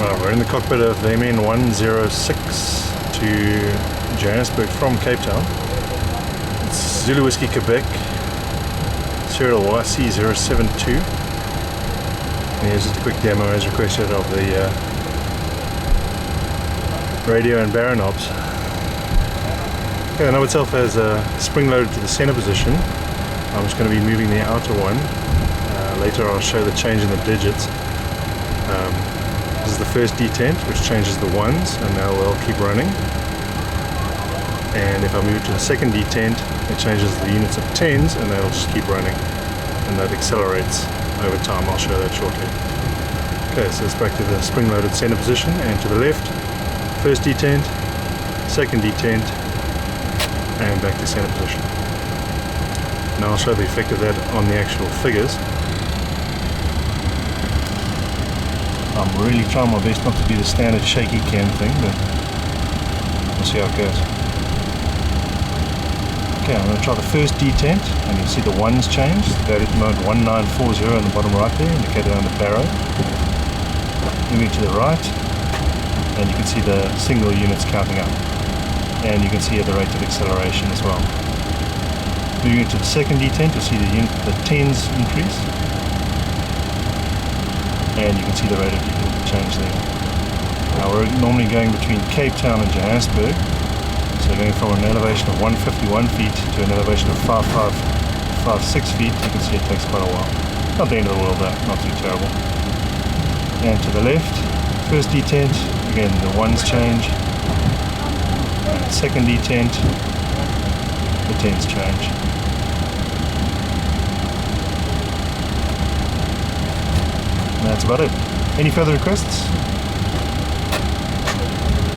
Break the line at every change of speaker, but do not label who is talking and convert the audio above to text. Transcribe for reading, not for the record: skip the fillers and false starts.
We're in the cockpit of the MN106 to Johannesburg from Cape Town. It's Zulu Whiskey Quebec, serial YC072. And here's just a quick demo as requested of the radio and barrel knobs. Okay, the knob itself has a spring loaded to the center position. I'm just going to be moving the outer one. Later I'll show the change in the digits. This is the first detent, which changes the ones, and now they'll keep running. And if I move to the second detent, it changes the units of tens, and they'll just keep running. And that accelerates over time. I'll show that shortly. Okay, so it's back to the spring-loaded center position, and to the left, first detent, second detent, and back to center position. Now I'll show the effect of that on the actual figures. I'm really trying my best not to do the standard shaky cam thing, but we'll see how it goes. Okay, I'm going to try the first detent, and you'll see the ones change. That is mode 1940 on the bottom right there, indicated on the barrow. Moving to the right, and you can see the single units counting up. And you can see the rate of acceleration as well. Moving to the second detent, you'll see the tens increase. And you can see the rate of change there. Now we're normally going between Cape Town and Johannesburg, so going from an elevation of 151 feet to an elevation of 556 feet. You can see it takes quite a while. Not the end of the world though, not too terrible. And to the left, first detent, again the ones change, and second detent, the tens change. That's about it. Any further requests?